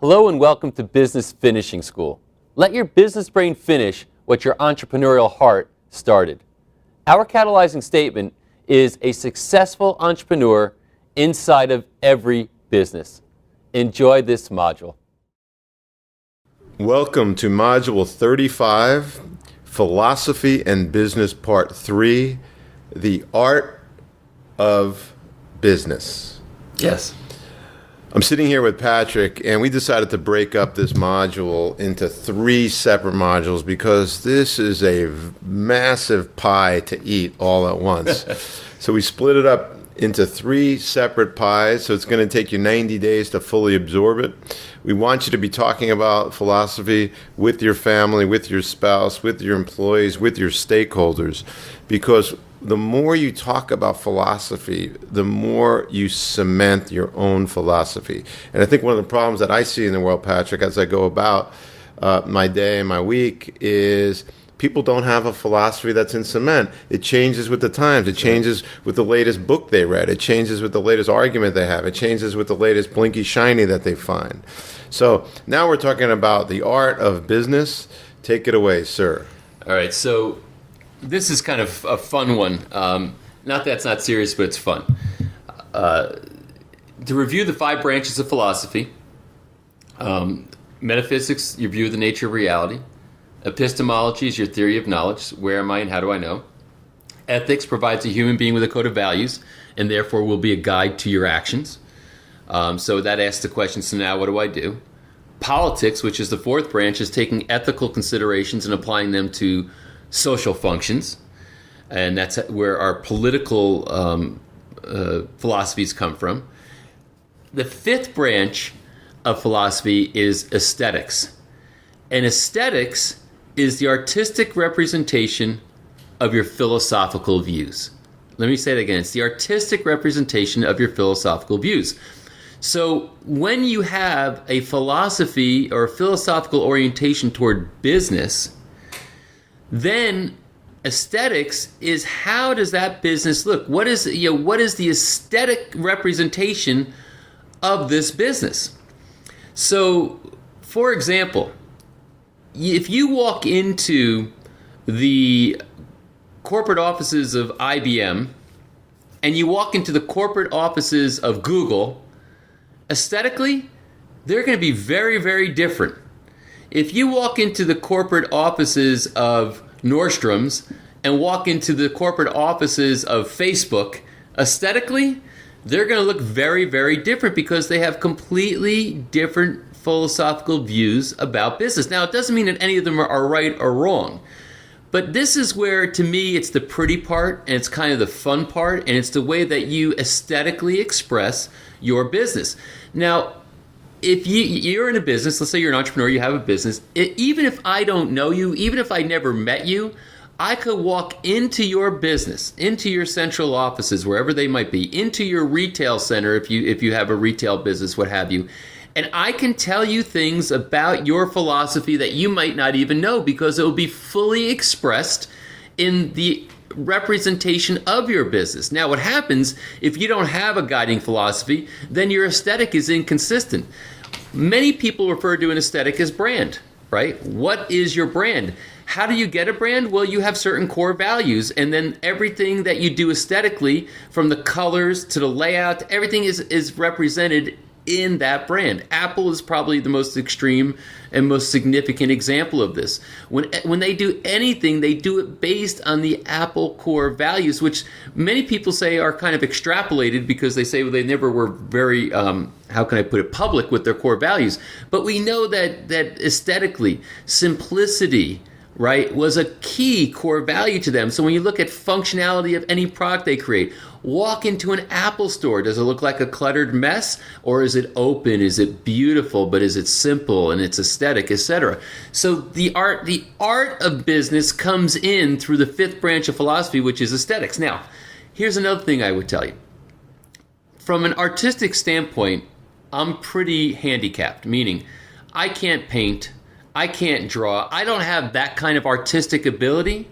Hello and welcome to Business Finishing School. Let your business brain finish what your entrepreneurial heart started. Our catalyzing statement is a successful entrepreneur inside of every business. Enjoy this module. Welcome to Module 35, Philosophy and Business Part 3, The Art of Business. Yes. I'm sitting here with Patrick, and we decided to break up this module into 3 separate modules because this is a massive pie to eat all at once. So we split it up into 3 separate pies, so it's going to take you 90 days to fully absorb it. We want you to be talking about philosophy with your family, with your spouse, with your employees, with your stakeholders, because the more you talk about philosophy, the more you cement your own philosophy. And I think one of the problems that I see in the world, Patrick, as I go about my day and my week is people don't have a philosophy that's in cement. It changes with the times. It changes with the latest book they read. It changes with the latest argument they have. It changes with the latest blinky shiny that they find. So now we're talking about the art of business. Take it away, sir. All right, so this is kind of a fun one. Not that it's not serious, but it's fun. To review the 5 branches of philosophy: metaphysics, your view of the nature of reality. Epistemology is your theory of knowledge. Where am I and how do I know? Ethics provides a human being with a code of values and therefore will be a guide to your actions. So that asks the question, so now what do I do? Politics, which is the 4th branch, is taking ethical considerations and applying them to social functions. And that's where our political philosophies come from. The 5th branch of philosophy is aesthetics. And aesthetics is the artistic representation of your philosophical views. Let me say that again. It's the artistic representation of your philosophical views. So when you have a philosophy or a philosophical orientation toward business, then aesthetics is how does that business look? What is the aesthetic representation of this business? So, for example, if you walk into the corporate offices of IBM and you walk into the corporate offices of Google, aesthetically, they're going to be very, very different. If you walk into the corporate offices of Nordstrom's and walk into the corporate offices of Facebook, aesthetically, they're going to look very, very different because they have completely different philosophical views about business. Now, it doesn't mean that any of them are right or wrong, but this is where, to me, it's the pretty part and it's kind of the fun part, and it's the way that you aesthetically express your business. Now, if you're in a business, let's say you're an entrepreneur, you have a business, even if I don't know you, even if I never met you, I could walk into your business, into your central offices, wherever they might be, into your retail center, if you have a retail business, what have you, and I can tell you things about your philosophy that you might not even know because it will be fully expressed in the representation of your business. Now, what happens if you don't have a guiding philosophy, then your aesthetic is inconsistent. Many people refer to an aesthetic as brand, right? What is your brand? How do you get a brand? Well, you have certain core values, and then everything that you do aesthetically, from the colors to the layout, everything is represented in that brand. Apple is probably the most extreme and most significant example of this. When they do anything, they do it based on the Apple core values, which many people say are kind of extrapolated because they say they never were very, how can I put it, public with their core values. But we know that aesthetically, simplicity, right, was a key core value to them. So when you look at functionality of any product they create, walk into an Apple store. Does it look like a cluttered mess? Or is it open? Is it beautiful? But is it simple and it's aesthetic, etc.? So the art of business comes in through the 5th branch of philosophy, which is aesthetics. Now, here's another thing I would tell you. From an artistic standpoint, I'm pretty handicapped, meaning I can't paint, I can't draw, I don't have that kind of artistic ability.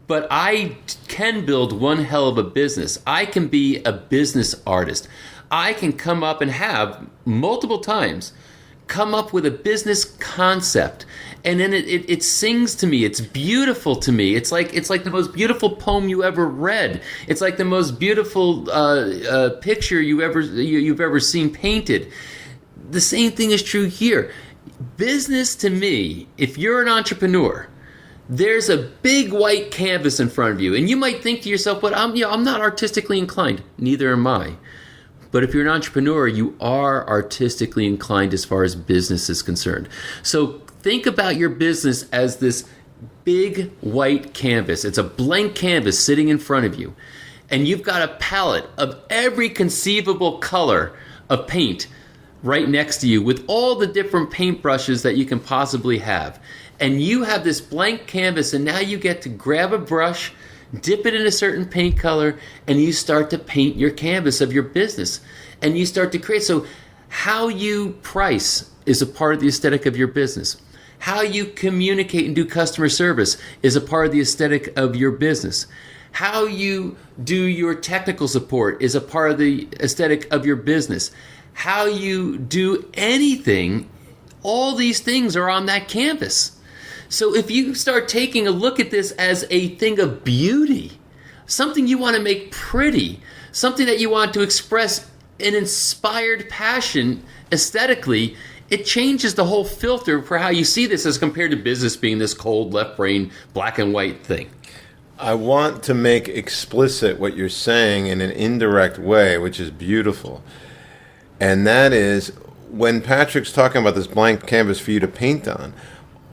But I can build one hell of a business. I can be a business artist. I can come up and have multiple times come up with a business concept, and then it sings to me. It's beautiful to me. It's like the most beautiful poem you ever read. It's like the most beautiful picture you've ever seen painted. The same thing is true here. Business to me, if you're an entrepreneur, there's a big white canvas in front of you, and you might think to yourself, "But I'm not artistically inclined." Neither am I. But if you're an entrepreneur, you are artistically inclined as far as business is concerned. So think about your business as this big white canvas. It's a blank canvas sitting in front of you. And you've got a palette of every conceivable color of paint right next to you with all the different paintbrushes that you can possibly have. And you have this blank canvas, and now you get to grab a brush, dip it in a certain paint color, and you start to paint your canvas of your business. And you start to create. So how you price is a part of the aesthetic of your business. How you communicate and do customer service is a part of the aesthetic of your business. How you do your technical support is a part of the aesthetic of your business. How you do anything, all these things are on that canvas. So if you start taking a look at this as a thing of beauty, something you want to make pretty, something that you want to express an inspired passion aesthetically, it changes the whole filter for how you see this as compared to business being this cold, left brain, black and white thing. I want to make explicit what you're saying in an indirect way, which is beautiful. And that is, when Patrick's talking about this blank canvas for you to paint on,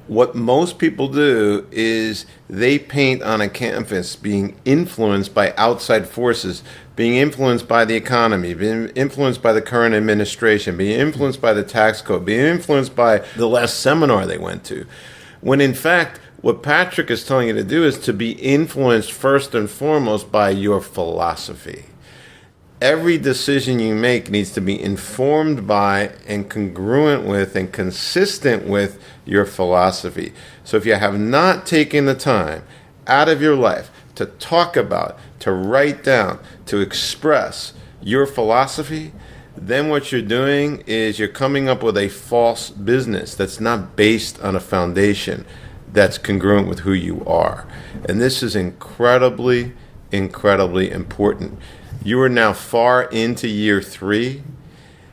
what most people do is they paint on a canvas being influenced by outside forces, being influenced by the economy, being influenced by the current administration, being influenced by the tax code, being influenced by the last seminar they went to. When in fact, what Patrick is telling you to do is to be influenced first and foremost by your philosophy. Every decision you make needs to be informed by and congruent with and consistent with your philosophy. So if you have not taken the time out of your life to talk about, to write down, to express your philosophy, then what you're doing is you're coming up with a false business that's not based on a foundation that's congruent with who you are. And this is incredibly, incredibly important. You are now far into year 3.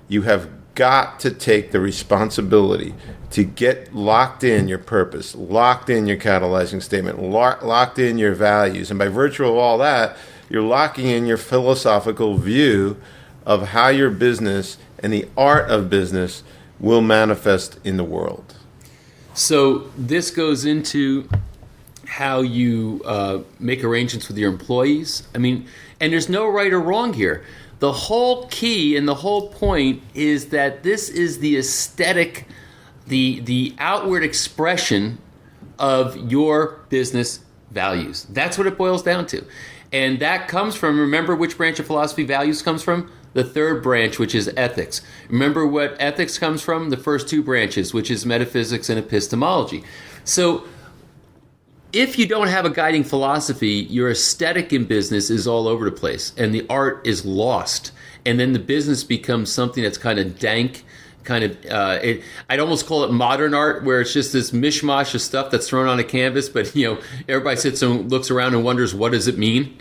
You have got to take the responsibility to get locked in your purpose, locked in your catalyzing statement, locked in your values. And by virtue of all that, you're locking in your philosophical view of how your business and the art of business will manifest in the world. So this goes into how you make arrangements with your employees. I mean, and there's no right or wrong here. The whole key and the whole point is that this is the aesthetic, the outward expression of your business values. That's what it boils down to. And that comes from, remember which branch of philosophy values comes from? The third branch, which is ethics. Remember what ethics comes from? The first 2 branches, which is metaphysics and epistemology. So if you don't have a guiding philosophy, your aesthetic in business is all over the place, and the art is lost. And then the business becomes something that's kind of dank, I'd almost call it modern art, where it's just this mishmash of stuff that's thrown on a canvas, but everybody sits and looks around and wonders, what does it mean?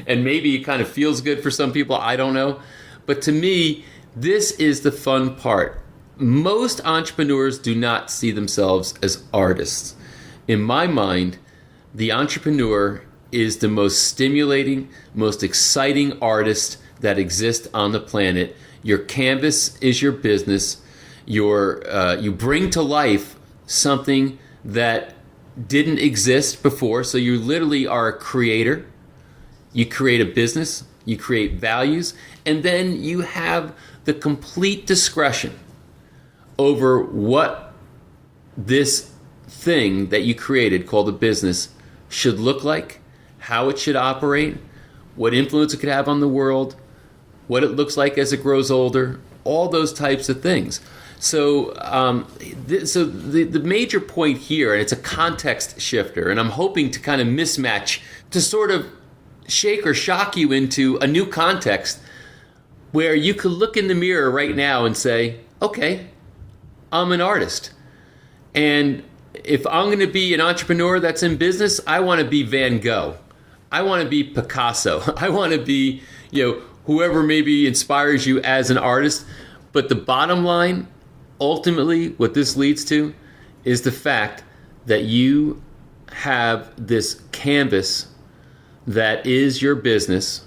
And maybe it kind of feels good for some people, I don't know. But to me, this is the fun part. Most entrepreneurs do not see themselves as artists. In my mind, the entrepreneur is the most stimulating, most exciting artist that exists on the planet. Your canvas is your business. You bring to life something that didn't exist before. So you literally are a creator. You create a business. You create values. And then you have the complete discretion over what this thing that you created called a business should look like, how it should operate, what influence it could have on the world, what it looks like as it grows older, all those types of things. So the major point here, and it's a context shifter, and I'm hoping to kind of mismatch, to sort of shake or shock you into a new context where you could look in the mirror right now and say, okay, I'm an artist. And if I'm going to be an entrepreneur that's in business, I want to be Van Gogh. I want to be Picasso. I want to be, whoever maybe inspires you as an artist. But the bottom line, ultimately, what this leads to is the fact that you have this canvas that is your business,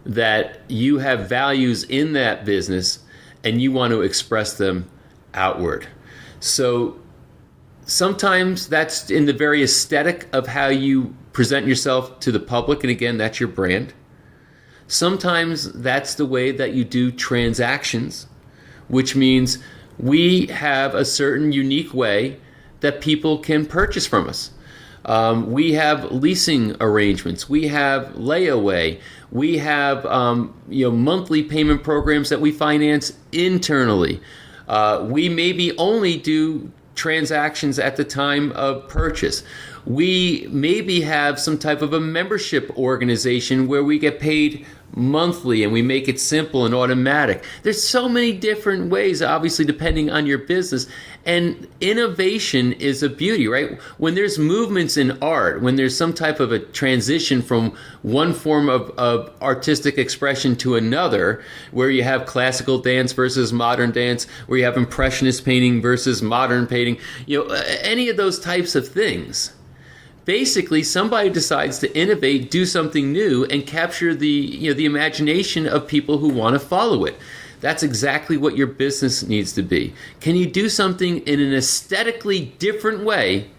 that you have values in that business, and you want to express them outward. So sometimes that's in the very aesthetic of how you present yourself to the public, and again, that's your brand. Sometimes that's the way that you do transactions, which means we have a certain unique way that people can purchase from us. We have leasing arrangements. We have layaway. We have monthly payment programs that we finance internally. We maybe only do transactions at the time of purchase. We maybe have some type of a membership organization where we get paid monthly and we make it simple and automatic. There's so many different ways, obviously, depending on your business. And innovation is a beauty, right? When there's movements in art, when there's some type of a transition from one form of artistic expression to another, where you have classical dance versus modern dance, where you have impressionist painting versus modern painting, any of those types of things. Basically, somebody decides to innovate, do something new, and capture the imagination of people who want to follow it. That's exactly what your business needs to be. Can you do something in an aesthetically different way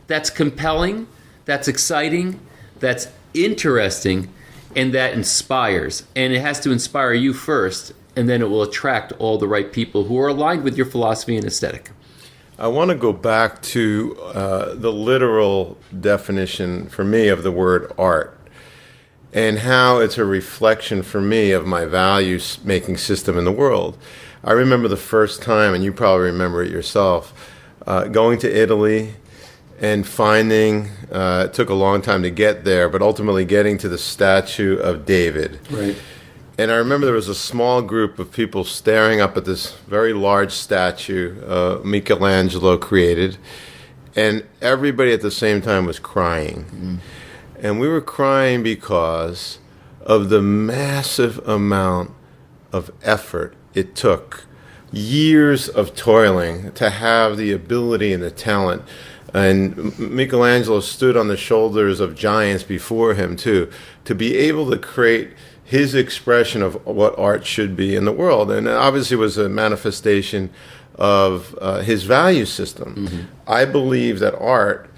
that's compelling, that's exciting, that's interesting, and that inspires? And it has to inspire you first, and then it will attract all the right people who are aligned with your philosophy and aesthetic. I want to go back to the literal definition for me of the word art and how it's a reflection for me of my value-making system in the world. I remember the first time, and you probably remember it yourself, going to Italy and finding, it took a long time to get there, but ultimately getting to the statue of David. Right. And I remember there was a small group of people staring up at this very large statue Michelangelo created, and everybody at the same time was crying. Mm. And we were crying because of the massive amount of effort it took, years of toiling to have the ability and the talent. And Michelangelo stood on the shoulders of giants before him, too, to be able to create his expression of what art should be in the world. And it obviously was a manifestation of his value system. Mm-hmm. I believe that art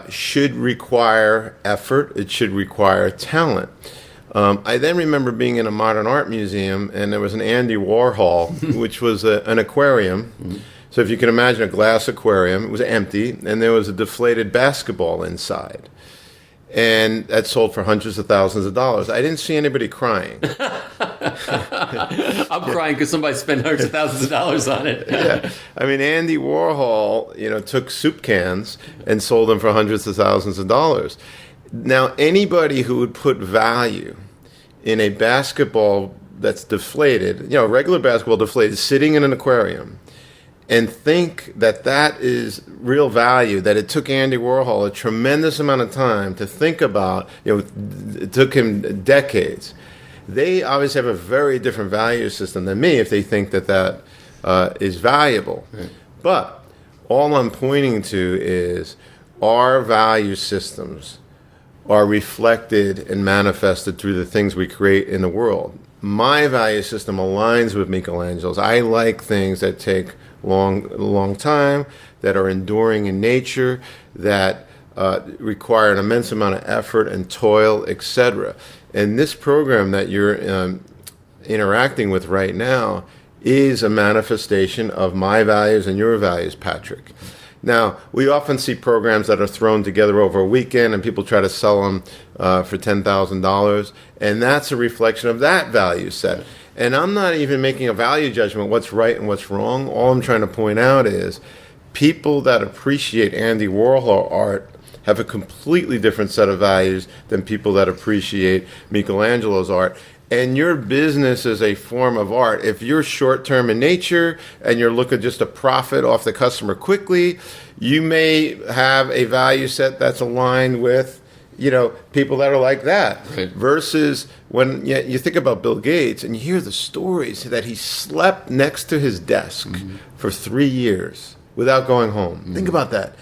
should require effort. It should require talent. I then remember being in a modern art museum, and there was an Andy Warhol, which was an aquarium. Mm-hmm. So if you can imagine a glass aquarium, it was empty, and there was a deflated basketball inside. And that sold for hundreds of thousands of dollars. I didn't see anybody crying. I'm crying because somebody spent hundreds of thousands of dollars on it. Yeah. I mean, Andy Warhol, took soup cans and sold them for hundreds of thousands of dollars. Now, anybody who would put value in a basketball that's deflated, regular basketball deflated, sitting in an aquarium, and think that that is real value, that it took Andy Warhol a tremendous amount of time to think about, it took him decades. They obviously have a very different value system than me if they think that is valuable. Right. But all I'm pointing to is our value systems are reflected and manifested through the things we create in the world. My value system aligns with Michelangelo's. I like things that take long time, that are enduring in nature, that require an immense amount of effort and toil, etc. And this program that you're interacting with right now is a manifestation of my values and your values, Patrick. Now, we often see programs that are thrown together over a weekend and people try to sell them for $10,000, and that's a reflection of that value set. And I'm not even making a value judgment what's right and what's wrong. All I'm trying to point out is people that appreciate Andy Warhol art have a completely different set of values than people that appreciate Michelangelo's art. And your business is a form of art. If you're short-term in nature and you're looking just to profit off the customer quickly, you may have a value set that's aligned with, people that are like that. Right. Versus when you think about Bill Gates and you hear the stories that he slept next to his desk for 3 years without going home. Think about that.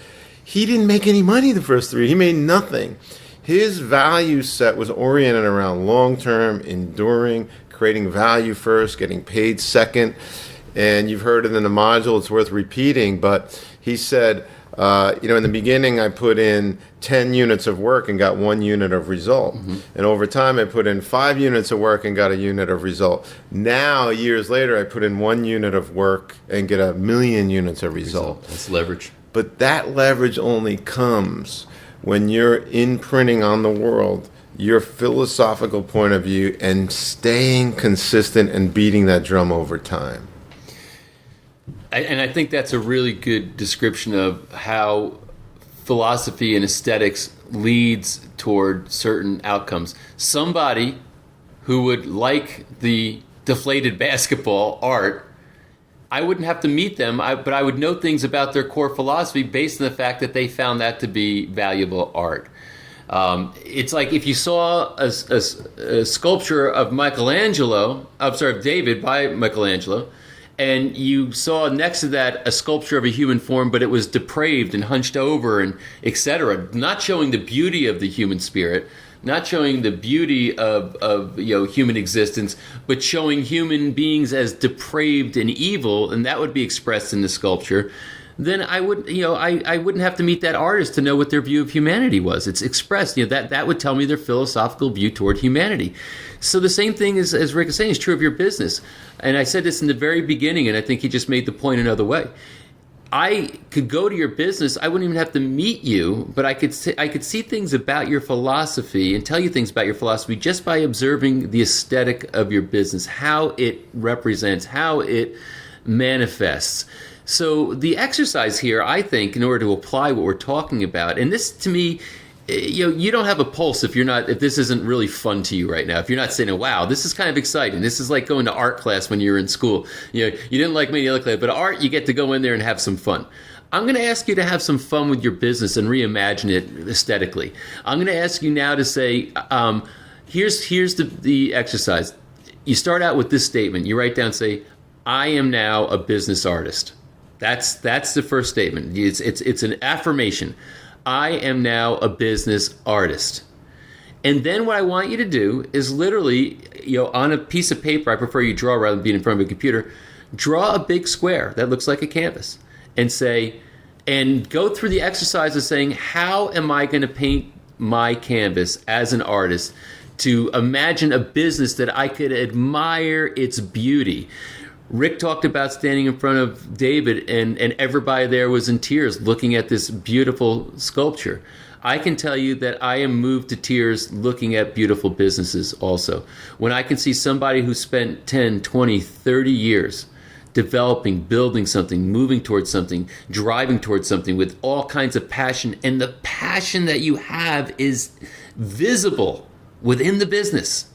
He didn't make any money the first 3. He made nothing. His value set was oriented around long-term, enduring, creating value first, getting paid second. And you've heard it in the module, it's worth repeating, but he said, in the beginning I put in 10 units of work and got 1 unit of result. And over time I put in 5 units of work and got a unit of result. Now, years later, I put in 1 unit of work and get 1,000,000 units of result. That's leverage. But that leverage only comes when you're imprinting on the world your philosophical point of view and staying consistent and beating that drum over time. And I think that's a really good description of how philosophy and aesthetics leads toward certain outcomes. Somebody who would like the deflated basketball art, I wouldn't have to meet them, but I would know things about their core philosophy based on the fact that they found that to be valuable art. It's like if you saw a sculpture of David by Michelangelo, and you saw next to that a sculpture of a human form, but it was depraved and hunched over and etc., not showing the beauty of the human spirit, not showing the beauty of human existence, but showing human beings as depraved and evil, and that would be expressed in the sculpture. Then I wouldn't have to meet that artist to know what their view of humanity was. It's expressed. That would tell me their philosophical view toward humanity. So the same thing as Rick is saying is true of your business. And I said this in the very beginning, and I think he just made the point another way. I could go to your business. I wouldn't even have to meet you, but I could see things about your philosophy and tell you things about your philosophy just by observing the aesthetic of your business, how it represents, how it manifests. So the exercise here, I think, in order to apply what we're talking about, and this to me, you don't have a pulse if this isn't really fun to you right now. If you're not saying, wow, this is kind of exciting. This is like going to art class when you were in school. You didn't like many other class, but art, you get to go in there and have some fun. I'm going to ask you to have some fun with your business and reimagine it aesthetically. I'm going to ask you now to say, here's the exercise. You start out with this statement. You write down, say, I am now a business artist. That's the first statement. It's an affirmation. I am now a business artist. And then what I want you to do is literally, on a piece of paper, I prefer you draw rather than being in front of a computer, draw a big square that looks like a canvas and go through the exercise of saying, how am I going to paint my canvas as an artist to imagine a business that I could admire its beauty? Rick talked about standing in front of David and everybody there was in tears looking at this beautiful sculpture. I can tell you that I am moved to tears looking at beautiful businesses also. When I can see somebody who spent 10, 20, 30 years developing, building something, moving towards something, driving towards something with all kinds of passion, and the passion that you have is visible within the business.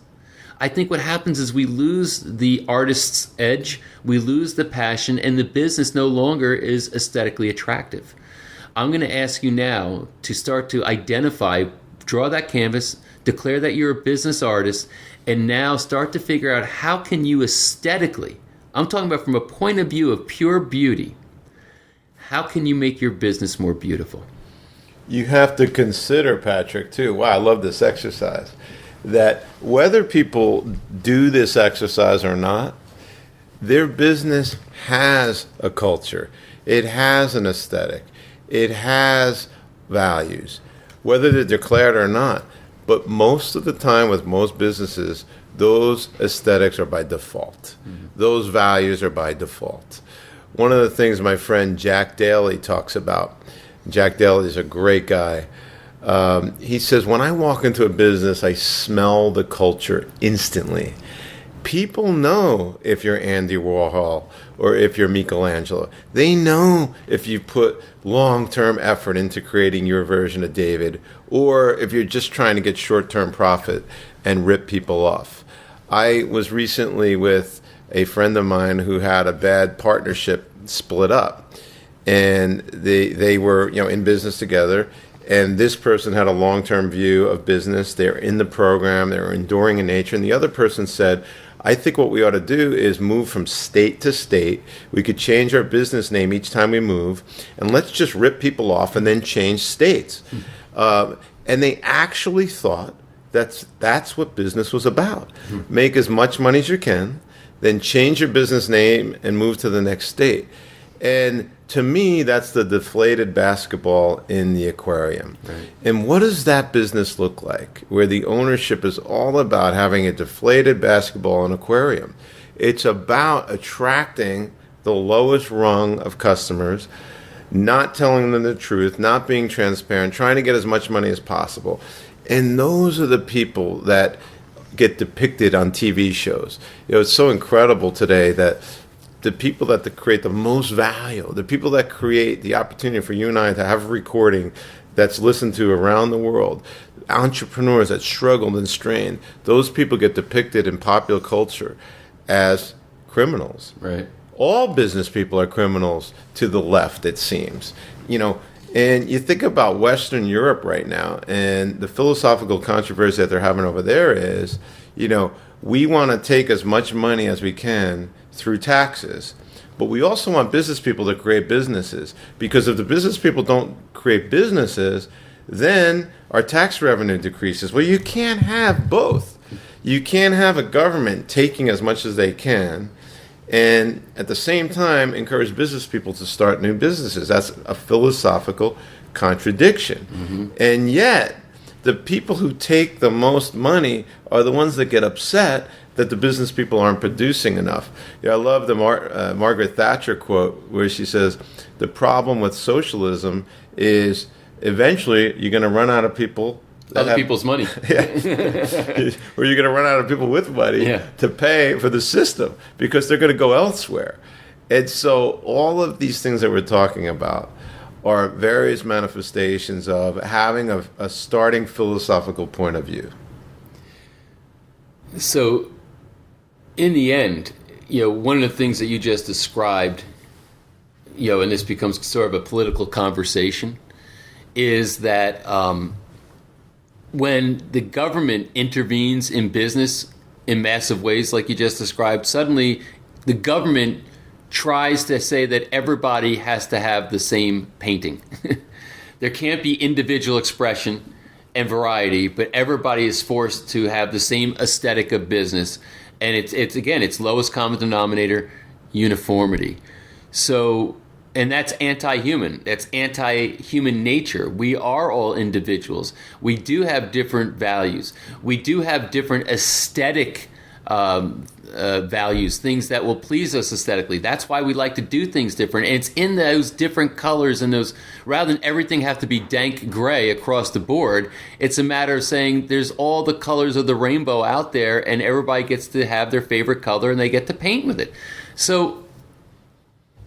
I think what happens is we lose the artist's edge, we lose the passion, and the business no longer is aesthetically attractive. I'm going to ask you now to start to identify, draw that canvas, declare that you're a business artist, and now start to figure out how can you aesthetically, I'm talking about from a point of view of pure beauty, how can you make your business more beautiful? You have to consider, Patrick, too. Wow, I love this exercise. That whether people do this exercise or not, their business has a culture. It has an aesthetic. It has values, whether they're declared or not. But most of the time with most businesses, those aesthetics are by default. Mm-hmm. Those values are by default. One of the things my friend Jack Daly talks about, Jack Daly is a great guy. He says, when I walk into a business, I smell the culture instantly. People know if you're Andy Warhol or if you're Michelangelo. They know if you put long-term effort into creating your version of David or if you're just trying to get short-term profit and rip people off. I was recently with a friend of mine who had a bad partnership split up, and they were in business together. And this person had a long-term view of business. They're in the program. They're enduring in nature. And the other person said, I think what we ought to do is move from state to state. We could change our business name each time we move. And let's just rip people off and then change states. And they actually thought that's what business was about. Make as much money as you can, then change your business name and move to the next state. And to me, that's the deflated basketball in the aquarium. Right. And what does that business look like, where the ownership is all about having a deflated basketball and aquarium? It's about attracting the lowest rung of customers, not telling them the truth, not being transparent, trying to get as much money as possible. And those are the people that get depicted on TV shows. It's so incredible today that the people that create the most value, the people that create the opportunity for you and I to have a recording that's listened to around the world, entrepreneurs that struggled and strained, those people get depicted in popular culture as criminals. Right. All business people are criminals to the left, it seems. And you think about Western Europe right now, and the philosophical controversy that they're having over there is, we want to take as much money as we can through taxes. But we also want business people to create businesses, because if the business people don't create businesses, then our tax revenue decreases. Well, you can't have both. You can't have a government taking as much as they can and at the same time encourage business people to start new businesses. That's a philosophical contradiction. Mm-hmm. And yet, the people who take the most money are the ones that get upset that the business people aren't producing enough. I love the Margaret Thatcher quote where she says, the problem with socialism is eventually you're going to run out of people. Other people's money. Yeah. Or you're going to run out of people with money to pay for the system because they're going to go elsewhere. And so all of these things that we're talking about are various manifestations of having a starting philosophical point of view. So in the end, one of the things that you just described, and this becomes sort of a political conversation, is that when the government intervenes in business in massive ways like you just described, suddenly the government tries to say that everybody has to have the same painting. There can't be individual expression and variety, but everybody is forced to have the same aesthetic of business. And it's lowest common denominator, uniformity. So, and that's anti-human. That's anti-human nature. We are all individuals. We do have different values. We do have different aesthetic values, things that will please us aesthetically. That's why we like to do things different. And it's in those different colors and those, rather than everything have to be dank gray across the board, it's a matter of saying there's all the colors of the rainbow out there and everybody gets to have their favorite color and they get to paint with it. So,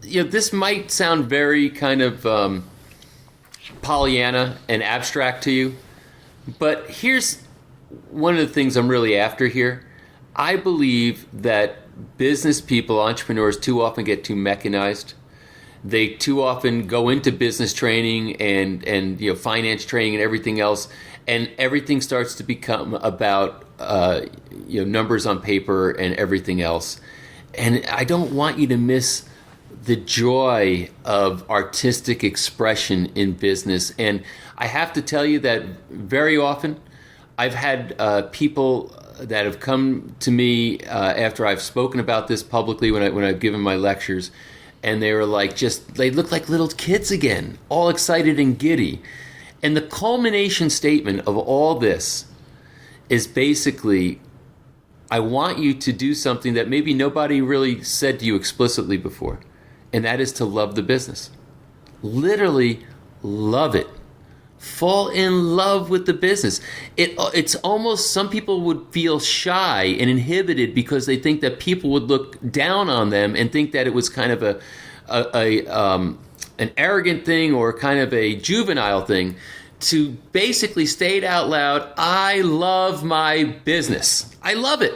this might sound very kind of Pollyanna and abstract to you, but here's one of the things I'm really after here. I believe that business people, entrepreneurs, too often get too mechanized. They too often go into business training and finance training and everything else, and everything starts to become about numbers on paper and everything else. And I don't want you to miss the joy of artistic expression in business. And I have to tell you that very often I've had people that have come to me after I've spoken about this publicly when I've given my lectures, and they were like, they look like little kids again, all excited and giddy. And the culmination statement of all this is basically, I want you to do something that maybe nobody really said to you explicitly before, and that is to love the business. Literally love it. Fall in love with the business. It's almost, some people would feel shy and inhibited because they think that people would look down on them and think that it was kind of an arrogant thing or kind of a juvenile thing to basically state out loud, I love my business. I love it.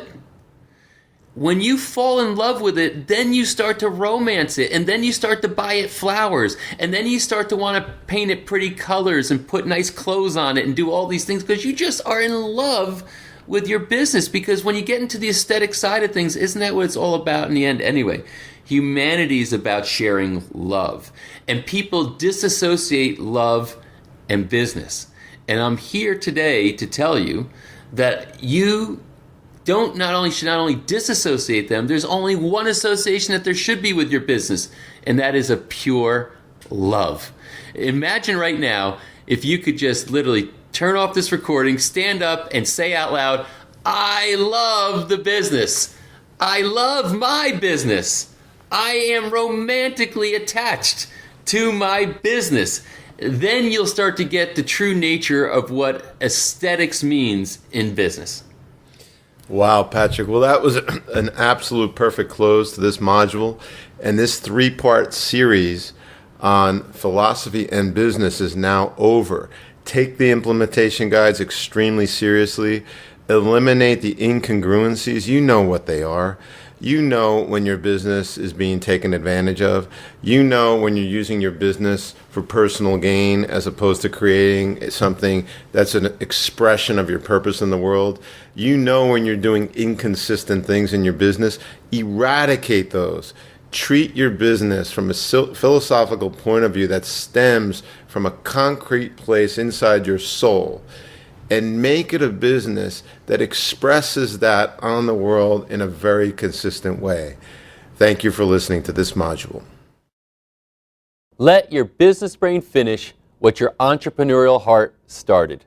when you fall in love with it, then you start to romance it, and then you start to buy it flowers, and then you start to want to paint it pretty colors and put nice clothes on it and do all these things because you just are in love with your business. Because when you get into the aesthetic side of things, isn't that what it's all about in the end anyway? Humanity is about sharing love, and people disassociate love and business. And I'm here today to tell you that you should not only disassociate them, there's only one association that there should be with your business, and that is a pure love. Imagine right now if you could just literally turn off this recording, stand up, and say out loud, I love the business. I love my business. I am romantically attached to my business. Then you'll start to get the true nature of what aesthetics means in business. Wow, Patrick. Well, that was an absolute perfect close to this module. And this 3-part series on philosophy and business is now over. Take the implementation guides extremely seriously. Eliminate the incongruencies. You know what they are. You know when your business is being taken advantage of. You know when you're using your business for personal gain as opposed to creating something that's an expression of your purpose in the world. You know when you're doing inconsistent things in your business. Eradicate those. Treat your business from a philosophical point of view that stems from a concrete place inside your soul. And make it a business that expresses that on the world in a very consistent way. Thank you for listening to this module. Let your business brain finish what your entrepreneurial heart started.